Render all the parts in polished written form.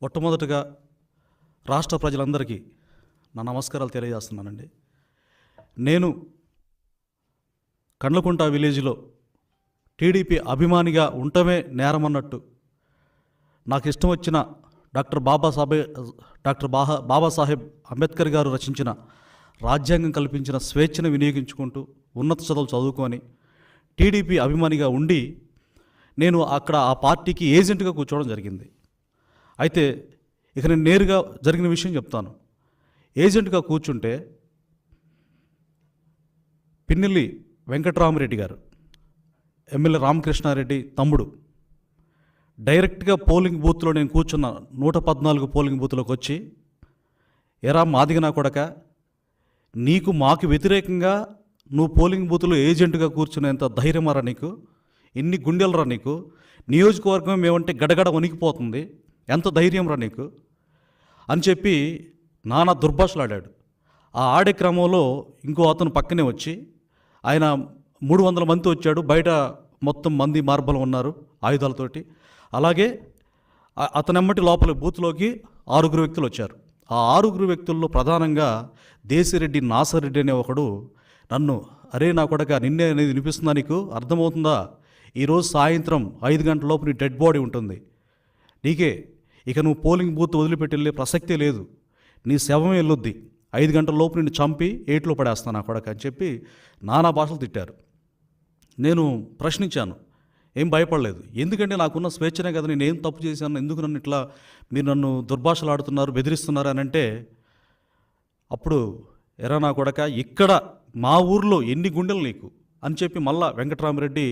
మొట్టమొదటగా రాష్ట్ర ప్రజలందరికీ నా నమస్కారాలు తెలియజేస్తున్నానండి. నేను కండ్లకుంట విలేజ్లో టీడీపీ అభిమానిగా ఉండటమే నేరమన్నట్టు నాకు ఇష్టం వచ్చిన బాబాసాహెబ్ అంబేద్కర్ గారు రచించిన రాజ్యాంగం కల్పించిన స్వేచ్ఛను వినియోగించుకుంటూ ఉన్నత చదువులు చదువుకొని టీడీపీ అభిమానిగా ఉండి నేను అక్కడ ఆ పార్టీకి ఏజెంట్గా కూర్చోవడం జరిగింది. అయితే ఇక నేను నేరుగా జరిగిన విషయం చెప్తాను. ఏజెంట్గా కూర్చుంటే పిన్నెల్లి వెంకటరామరెడ్డి గారు, ఎమ్మెల్యే రామకృష్ణారెడ్డి తమ్ముడు, డైరెక్ట్గా పోలింగ్ బూత్లో నేను కూర్చున్న 114 పోలింగ్ బూత్లోకి వచ్చి, ఎరా మాదిగనా కొడక, నీకు మాకు వ్యతిరేకంగా నువ్వు పోలింగ్ బూత్లో ఏజెంట్గా కూర్చునేంత ధైర్యమరా నీకు, ఎన్ని గుండెలరా నీకు, నియోజకవర్గం మేమంటే గడగడ వణికిపోతుంది, ఎంత ధైర్యం రా నీకు అని చెప్పి నానా దుర్భాషలాడాడు. ఆ ఆడే క్రమంలో ఇంకో అతను పక్కనే వచ్చి, ఆయన 300 మంది వచ్చాడు, బయట మొత్తం మంది మార్బలం ఉన్నారు ఆయుధాలతోటి. అలాగే అతనెమ్మటి లోపల బూత్లోకి 6 వ్యక్తులు వచ్చారు. ఆ 6 వ్యక్తుల్లో ప్రధానంగా దేశిరెడ్డి నాసరెడ్డి అనే ఒకడు నన్ను, అరే నా కొడక, నిన్నే అనేది వినిపిస్తుందా, నీకు అర్థమవుతుందా, ఈరోజు సాయంత్రం 5 గంటల లోపు నీ డెడ్ బాడీ ఉంటుంది, నీకే ఇక నువ్వు పోలింగ్ బూత్ వదిలిపెట్టి వెళ్ళే ప్రసక్తే లేదు, నీ శవమే వెళ్ళొద్ది, 5 గంటల లోపు నిన్ను చంపి ఏట్లో పడేస్తాను నా కొడక అని చెప్పి నానా భాషలు తిట్టారు. నేను ప్రశ్నించాను, ఏం భయపడలేదు, ఎందుకంటే నాకున్న స్వేచ్ఛనే కదా, నేను ఏం తప్పు చేశాను, ఎందుకు నన్ను ఇట్లా మీరు నన్ను దుర్భాషలు ఆడుతున్నారు, బెదిరిస్తున్నారు అని అంటే, అప్పుడు ఎరా నా కొడక, ఇక్కడ మా ఊర్లో ఎన్ని గుండెలు నీకు అని చెప్పి మళ్ళా వెంకటరామరెడ్డి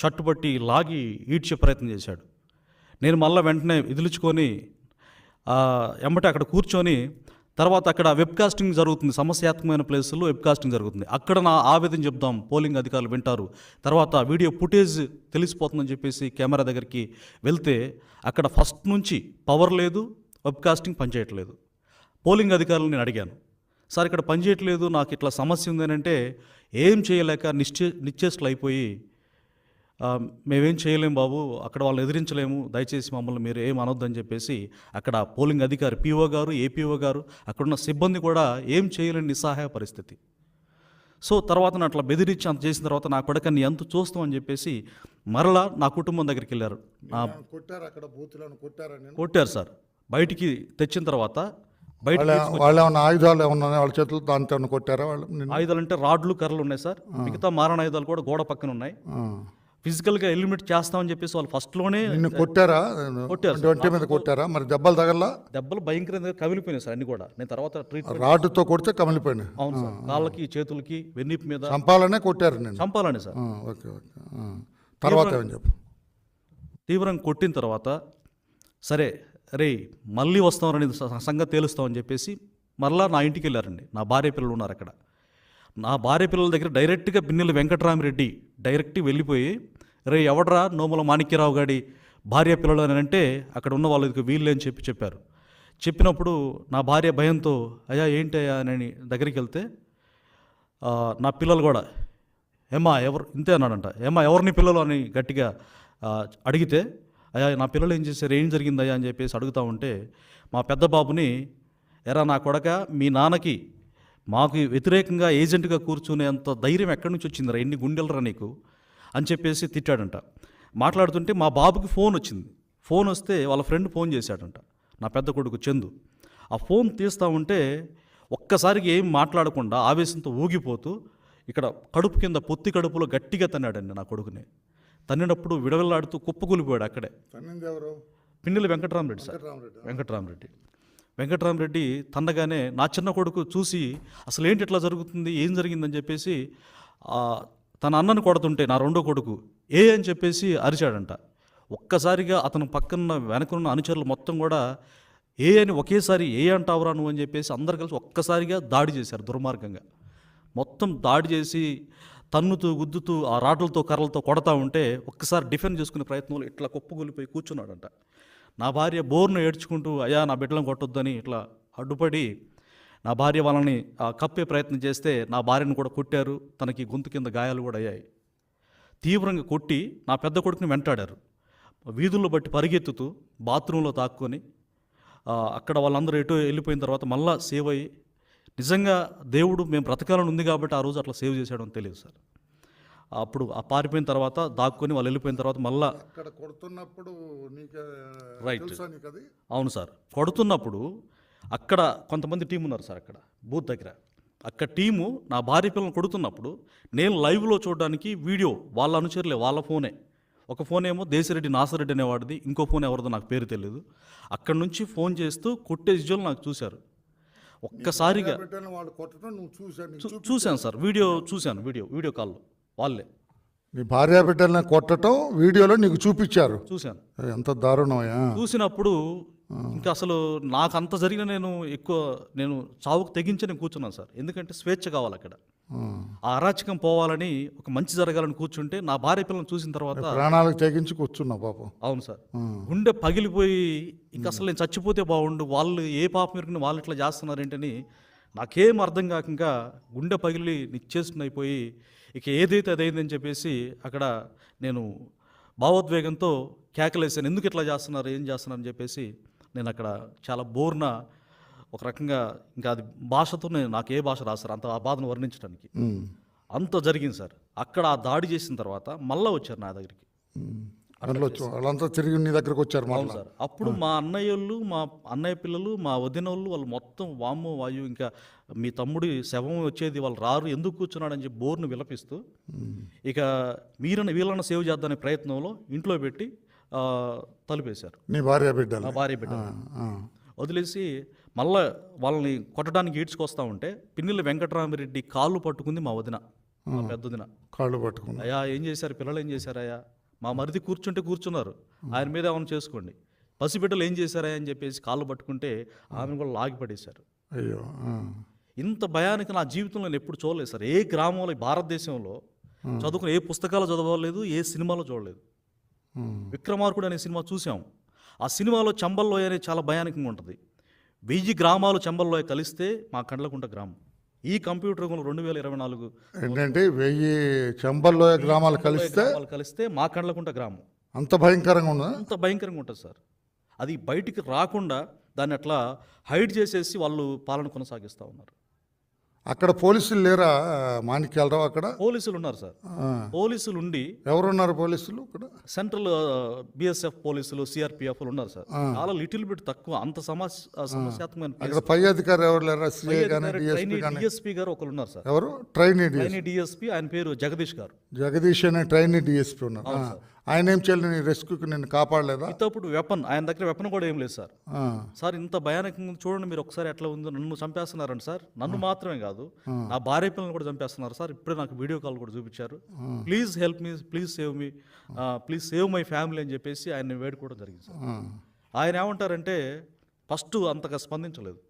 షర్టు పట్టి లాగి ఈడ్చే ప్రయత్నం చేశాడు. నేను మళ్ళీ వెంటనే విదిలించుకొని ఎంబటే అక్కడ కూర్చొని, తర్వాత అక్కడ వెబ్కాస్టింగ్ జరుగుతుంది, సమస్యాత్మకమైన ప్లేసుల్లో వెబ్కాస్టింగ్ జరుగుతుంది, అక్కడ నా ఆవేదన చెప్దాం, పోలింగ్ అధికారులు వింటారు, తర్వాత వీడియో ఫుటేజ్ తెలిసిపోతుందని చెప్పేసి కెమెరా దగ్గరికి వెళ్తే అక్కడ ఫస్ట్ నుంచి పవర్ లేదు, వెబ్కాస్టింగ్ పనిచేయట్లేదు. పోలింగ్ అధికారులు నేను అడిగాను, సార్ ఇక్కడ పనిచేయట్లేదు, నాకు ఇట్లా సమస్య ఉంది అని అంటే, ఏం చేయలేక నిశ్చేష్లు అయిపోయి, మేమేం చేయలేము బాబు, అక్కడ వాళ్ళని ఎదిరించలేము, దయచేసి మమ్మల్ని మీరు ఏం అనొద్దని చెప్పేసి అక్కడ పోలింగ్ అధికారి పిఓ గారు, ఏపీఓ గారు, అక్కడున్న సిబ్బంది కూడా ఏం చేయలేని నిస్సహాయ పరిస్థితి. సో తర్వాత నా అట్లా బెదిరించి అంత చేసిన తర్వాత నా కొడుకు నీ ఎంత చూస్తాం అని చెప్పేసి మరలా నా కుటుంబం దగ్గరికి వెళ్ళారు. కొట్టారు సార్. బయటికి తెచ్చిన తర్వాత వాళ్ళు ఏమన్నా ఆయుధాలు ఏమన్నా వాళ్ళ చేతులు దాంతో కొట్టారా? వాళ్ళు ఆయుధాలు అంటే రాడ్లు, కర్రలు ఉన్నాయి సార్, మిగతా మారణ ఆయుధాలు కూడా గోడ పక్కన ఉన్నాయి. ఫిజికల్గా ఎలిమినేట్ చేస్తామని చెప్పేసి వాళ్ళు ఫస్ట్లోనే కొట్టారా? ఒంటి మీద కొట్టారా? మరి దెబ్బలు తగల? దెబ్బలు భయంకరంగా కమిలిపోయినాయి సార్ అన్ని కూడా. నేను తర్వాత ట్రీట్మెంట్, రాడ్డుతో కొడితే కమిలిపోయినాయి. అవును సార్, కాళ్ళకి, చేతులకి, వెన్నిపు మీద చంపాలనే కొట్టారు. నేను చంపాలని సార్. Okay okay. తర్వాత ఏమని చెప్పు? తీవ్రంగా కొట్టిన తర్వాత సరే రే మళ్ళీ వస్తామని సంగతి తేలుస్తామని చెప్పేసి మరలా నా ఇంటికి వెళ్ళారండి. నా భార్య పిల్లలు ఉన్నారు అక్కడ. నా భార్య పిల్లల దగ్గర డైరెక్ట్గా పిన్నెల్లి వెంకటరామరెడ్డి డైరెక్ట్గా వెళ్ళిపోయి, రే ఎవడరా నోముల మాణిక్యరావు గారి భార్య పిల్లలు అని అంటే, అక్కడ ఉన్న వాళ్ళకి వీళ్ళే అని చెప్పారు. చెప్పినప్పుడు నా భార్య భయంతో, అయ్యా ఏంటయ్యా అని దగ్గరికి వెళ్తే, నా పిల్లలు కూడా, ఏమ్మా ఎవరు ఇంతే అన్నాడంట, ఏమ్మా ఎవరిని పిల్లలు అని గట్టిగా అడిగితే, అయ్యా నా పిల్లలు ఏం చేశారు, ఏం జరిగిందయ్యా అని చెప్పేసి అడుగుతూ ఉంటే, మా పెద్ద బాబుని, ఎరా నా కొడక, మీ నాన్నకి మాకు వ్యతిరేకంగా ఏజెంట్గా కూర్చునేంత ధైర్యం ఎక్కడి నుంచి వచ్చిందిరా, ఎన్ని గుండెలరా నీకు అని చెప్పేసి తిట్టాడంట. మాట్లాడుతుంటే మా బాబుకి ఫోన్ వచ్చింది. ఫోన్ వస్తే వాళ్ళ ఫ్రెండ్ ఫోన్ చేశాడంట, నా పెద్ద కొడుకు చందు. ఆ ఫోన్ తీస్తూ ఉంటే ఒక్కసారికి ఏం మాట్లాడకుండా ఆవేశంతో ఊగిపోతూ ఇక్కడ కడుపు కింద, పొత్తి కడుపులో గట్టిగా తన్నాడండి నా కొడుకుని. తన్నినప్పుడు విడవలాడుతూ కుప్పకూలిపోయాడు అక్కడే. పిన్నెల్లి వెంకటరామరెడ్డి సార్. వెంకటరామరెడ్డి తన్నగానే నా చిన్న కొడుకు చూసి, అసలు ఏంటి ఇట్లా జరుగుతుంది, ఏం జరిగిందని చెప్పేసి తన అన్నను కొడుతుంటే నా రెండో కొడుకు ఏ అని చెప్పేసి అరిచాడంట. ఒక్కసారిగా అతను పక్కన వెనకనున్న అనుచరులు మొత్తం కూడా ఏ అని ఒకేసారి ఏ అంటావురా నువ్వు అని చెప్పేసి అందరు కలిసి ఒక్కసారిగా దాడి చేశారు దుర్మార్గంగా. మొత్తం దాడి చేసి తన్నుతూ గుద్దుతూ ఆ రాడ్లతో కర్రలతో కొడతా ఉంటే ఒక్కసారి డిఫెండ్ చేసుకునే ప్రయత్నంలో ఇట్లా కుప్పగొలిపోయి కూర్చున్నాడంట. నా భార్య బోర్ను ఏడ్చుకుంటూ, అయ్యా నా బిడ్డలను కొట్టొద్దని ఇట్లా అడ్డుపడి నా భార్య వాళ్ళని కప్పే ప్రయత్నం చేస్తే నా భార్యను కూడా కొట్టారు. తనకి గొంతు కింద గాయాలు కూడా అయ్యాయి. తీవ్రంగా కొట్టి నా పెద్ద కొడుకుని వెంటాడారు. వీధుల్లో బట్టి పరిగెత్తుతూ బాత్రూంలో తాక్కొని అక్కడ వాళ్ళందరూ ఎటు వెళ్ళిపోయిన తర్వాత మళ్ళీ సేవ్ అయ్యి నిజంగా దేవుడు మేము బ్రతకాలని ఉంది కాబట్టి ఆ రోజు అట్లా సేవ్ చేశాడో అని తెలియదు సార్. అప్పుడు ఆ పారిపోయిన తర్వాత దాక్కుని వాళ్ళు వెళ్ళిపోయిన తర్వాత మళ్ళీ అక్కడ కొడుతున్నప్పుడు నీకు రైట్ తెలుసా నీకు అది? అవును సార్. కొడుతున్నప్పుడు అక్కడ కొంతమంది టీం ఉన్నారు సార్ అక్కడ బూత్ దగ్గర. అక్కడ టీము నా భార్య పిల్లలు కొడుతున్నప్పుడు నేను లైవ్లో చూడడానికి వీడియో వాళ్ళ అనుచరులే, వాళ్ళ ఫోనే. ఒక ఫోన్ ఏమో దేశిరెడ్డి నాసరెడ్డి అనేవాడిది, ఇంకో ఫోన్ ఎవరిదో నాకు పేరు తెలియదు. అక్కడ నుంచి ఫోన్ చేస్తూ కొట్టే విజువల్ నాకు చూశారు. ఒక్కసారిగా బిడ్డని వాళ్ళు కొట్టడం నువ్వు చూశాను. చూశాను సార్, వీడియో చూశాను, వీడియో కాల్లో వాళ్ళే నీ భార్య బిడ్డల్ని కొట్టడం వీడియోలో నీకు చూపించారు. చూశాను. ఎంత దారుణమయ్యా. చూసినప్పుడు ఇంకా అసలు నాకు అంత జరిగిన నేను చావుకు తెగించి నేను కూర్చున్నాను సార్. ఎందుకంటే స్వేచ్ఛ కావాలి అక్కడ. ఆ అరాచకం పోవాలని, ఒక మంచి జరగాలని కూర్చుంటే నా భార్య పిల్లలను చూసిన తర్వాత ప్రాణాలకు తెగించి కూర్చున్నావు పాపం. అవును సార్, గుండె పగిలిపోయి ఇంకా అసలు నేను చచ్చిపోతే బాగుండు, వాళ్ళు ఏ పాపం ఇరుకుని వాళ్ళు ఇట్లా చేస్తున్నారేంటని నాకేం అర్థం కాక ఇంకా గుండె పగిలి నిశ్చేష్ణ అయిపోయి ఇక ఏదైతే అదైందని చెప్పేసి అక్కడ నేను భావోద్వేగంతో కేకలేసాను. ఎందుకు ఇట్లా చేస్తున్నారు, ఏం చేస్తున్నారు అని చెప్పేసి నేను అక్కడ చాలా బోర్న ఒక రకంగా ఇంకా అది భాషతో నాకు ఏ భాష రాస్తారు అంత ఆ బాధను వర్ణించడానికి. అంత జరిగింది సార్. అక్కడ ఆ దాడి చేసిన తర్వాత మళ్ళీ వచ్చారు నా దగ్గరికి. వాళ్ళంతా తిరిగి నీ దగ్గరకు వచ్చారు అవును సార్. అప్పుడు మా అన్నయ్యోళ్ళు, మా అన్నయ్య పిల్లలు, మా వదినోళ్ళు వాళ్ళు మొత్తం వామ్మో వాయు ఇంకా మీ తమ్ముడి శవం వచ్చేది, వాళ్ళు రారు, ఎందుకు కూర్చున్నాడని చెప్పి బోర్ను విలపిస్తూ ఇక వీళ్ళని సేవ్ చేద్దామనే ప్రయత్నంలో ఇంట్లో పెట్టి తలుపేశారు. నీ భార్య బిడ్డ నా భార్య బిడ్డ వదిలేసి మళ్ళీ వాళ్ళని కొట్టడానికి ఈడ్చుకొస్తా ఉంటే పిన్నెల్లి వెంకటరామిరెడ్డి కాళ్ళు పట్టుకుంది మా వదిన, మా పెద్దదిన. కాళ్ళు పట్టుకుంది. అయ్యా ఏం చేశారు, పిల్లలు ఏం చేశారయ్యా, మా మరిది కూర్చున్నారు, ఆయన మీద ఏమైనా చేసుకోండి, పసిబిడ్డలు ఏం చేశారా అని చెప్పేసి కాళ్ళు పట్టుకుంటే ఆమెను కూడా లాగి పడేశారు. అయ్యో, ఇంత భయానికి నా జీవితంలో నేను ఎప్పుడు చూడలేదు సార్. ఏ గ్రామంలో, భారతదేశంలో చదువుకుని ఏ పుస్తకాలు చదవలేదు, ఏ సినిమాలో చూడలేదు. విక్రమార్కుడు అనే సినిమా చూసాం. ఆ సినిమాలో చంబల్లోయ అనేది చాలా భయానకంగా ఉంటుంది. 1000 గ్రామాలు చంబల్లోయ కలిస్తే మా కండ్లకుంట గ్రామం. ఈ కంప్యూటర్ యుగంలో 2024 ఏంటంటే 1000 చంబల్లోయ గ్రామాలు కలిస్తే మా కండ్లకుంట గ్రామం అంత భయంకరంగా ఉందా? అంత భయంకరంగా ఉంటుంది సార్. అది బయటికి రాకుండా దాన్ని అట్లా హైడ్ చేసేసి వాళ్ళు పాలన కొనసాగిస్తూ ఉన్నారు. అక్కడ పోలీసులు లేరా మాణిక్యాలరావు? అక్కడ పోలీసులు ఉన్నారు సార్. పోలీసులు ఉండి ఎవరున్నారు పోలీసులు అక్కడ? సెంట్రల్ బిఎస్ఎఫ్ పోలీసులు, సిఆర్పిఎఫ్ ఉన్నారు సార్. చాలా లిటిల్ బిట్ తక్కువ, అంత సమస్యాత్మకమైన అక్కడ పై అధికారి ఎవరు లేరా? డిఎస్పీ గారు ఒకరు ఉన్నారు సార్. ఎవరు? ట్రైనీ డిఎస్పీ, ఆయన పేరు జగదీష్ గారు. జగదీష్ అనే ట్రైనీ డిఎస్పీ ఉన్నారు. ఆయన ఏం చేయాలి, నీ రెస్క్యూకి నిన్ను కాపాడలేదా? ఇప్పుడు ఆయన దగ్గర వెపన్ కూడా ఏం లేదు సార్. సార్ ఇంత భయానకంగా చూడండి మీరు ఒకసారి ఎట్లా ఉందో. నన్ను చంపేస్తున్నారండి సార్, నన్ను మాత్రమే కాదు నా భార్య పిల్లలు కూడా చంపేస్తున్నారు సార్. ఇప్పుడే నాకు వీడియో కాల్ కూడా చూపించారు. Please help me, please save me, please save my family అని చెప్పేసి ఆయన వేడుకోవడం జరిగింది సార్. ఆయన ఏమంటారంటే ఫస్ట్ అంతగా స్పందించలేదు.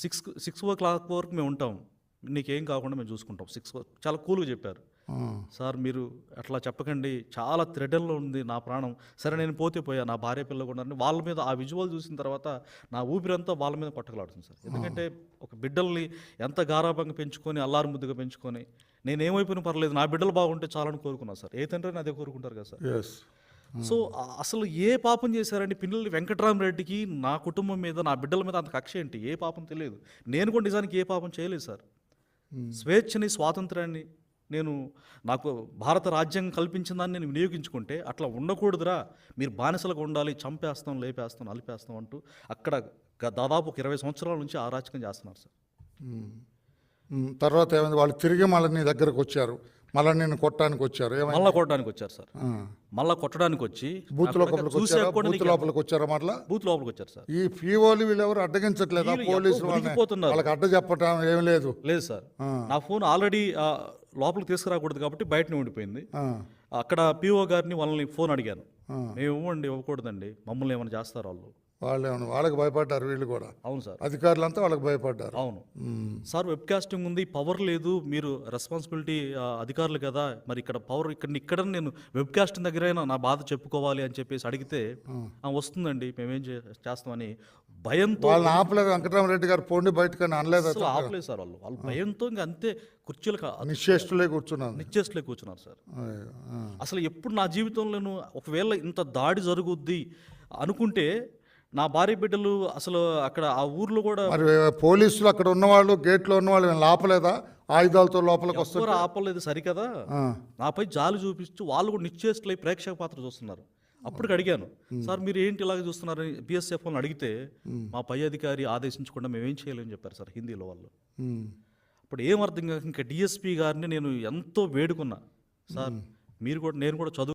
6 వరకు మేము ఉంటాం, నీకేం కాకుండా మేము చూసుకుంటాం. 6 చాలా కూల్గా చెప్పారు. సార్ మీరు అట్లా చెప్పకండి, చాలా థ్రెడల్లో ఉంది నా ప్రాణం. సరే నేను పోయా, నా భార్య పిల్లలు కూడా వాళ్ళ మీద ఆ విజువల్ చూసిన తర్వాత నా ఊపిరంతా వాళ్ళ మీద కొట్టగలాడుతుంది సార్. ఎందుకంటే ఒక బిడ్డల్ని ఎంత గారాభంగా పెంచుకొని, అల్లారు ముద్దుగా పెంచుకొని, నేను ఏమైపోయినా పర్లేదు నా బిడ్డలు బాగుంటే చాలని కోరుకున్నాను సార్. ఏ తండ్రిని అదే కోరుకుంటారు కదా సార్. సో అసలు ఏ పాపం చేశారండి పిన్నెల్లి వెంకటరామిరెడ్డికి, నా కుటుంబం మీద, నా బిడ్డల మీద అంత కక్ష ఏంటి? ఏ పాపం తెలియదు. నేను కూడా నిజానికి ఏ పాపం చేయలేదు సార్. స్వేచ్ఛని, స్వాతంత్రాన్ని నాకు భారత రాజ్యాంగం కల్పించిన దాన్ని నేను వినియోగించుకుంటే అట్లా ఉండకూడదురా, మీరు బానిసలుగా ఉండాలి, చంపేస్తాం, లేపేస్తాం, అలిపేస్తాం అంటూ అక్కడ దాదాపు 20 సంవత్సరాల నుంచి అరాచకం చేస్తున్నారు సార్. తర్వాత ఏమైంది? వాళ్ళు తిరిగి మళ్ళీ నీ దగ్గరకు వచ్చారు, మళ్ళీ నేను కొట్టడానికి వచ్చారు. మళ్ళీ కొట్టడానికి వచ్చారు సార్. మళ్ళీ కొట్టడానికి వచ్చి బూత్ లోపలికి వచ్చారా? మళ్ళీ బూత్ లోపలికి వచ్చారు సార్. ఈ పీఓలు వీళ్ళెవరు అడ్డగించట్లేదా? పోలీసులు వాళ్ళకి అడ్డ చెప్పటం ఏం లేదు సార్. నా ఫోన్ ఆల్రెడీ లోపలికి తీసుకురాకూడదు కాబట్టి బయటనే ఉండిపోయింది. అక్కడ పిఓ గారిని వాళ్ళని ఫోన్ అడిగాను. మేము ఇవ్వకూడదండి, మమ్మల్ని ఏమైనా చేస్తారు వాళ్ళకి భయపడ్డారు వీళ్ళు కూడా. అవును సార్, అధికారులంతా వాళ్ళకి భయపడ్డారు. అవును సార్. వెబ్ కాస్టింగ్ ఉంది, పవర్ లేదు, మీరు రెస్పాన్సిబిలిటీ అధికారులు కదా, మరి ఇక్కడ పవర్ ఇక్కడ నేను వెబ్ కాస్టింగ్ దగ్గరైనా నా బాధ చెప్పుకోవాలి అని చెప్పేసి అడిగితే వస్తుందండి, మేమేం చేస్తామని భయంతో వాళ్ళని ఆపలేదు. వెంకటరామరెడ్డి గారు పోండి బయటకు అనలేదు, ఆపలేదు సార్. వాళ్ళు భయంతో ఇంకా అంతే కుర్చీలు నిశ్చేష్టులే కూర్చున్నారు సార్. అసలు ఎప్పుడు నా జీవితంలో ఒకవేళ ఇంత దాడి జరుగుద్ది అనుకుంటే నా భార్య బిడ్డలు అసలు అక్కడ ఆ ఊర్లో కూడా మరి పోలీసులు అక్కడ ఉన్నవాళ్ళు గేట్లో ఉన్నవాళ్ళు వీళ్ళని ఆపలేదా ఆయుధాలతో లోపలికి వస్తారు ఎవరు ఆపలేదు సరికదా. నాపై జాలి చూపిస్తూ వాళ్ళు కూడా నిశ్చేష్టులై ప్రేక్షక పాత్ర చూస్తున్నారు. అప్పటికి అడిగాను, సార్ మీరు ఏంటి ఇలాగ చూస్తున్నారని బిఎస్ఎఫ్ వాళ్ళని అడిగితే మా పై అధికారి ఆదేశించకుండా మేమేం చేయలేమని చెప్పారు సార్ హిందీలో వాళ్ళు. అప్పుడు ఏం అర్థం కాక ఇంకా డిఎస్పీ గారిని నేను ఎంతో వేడుకున్నా, సార్ మీరు కూడా నేను కూడా చదువు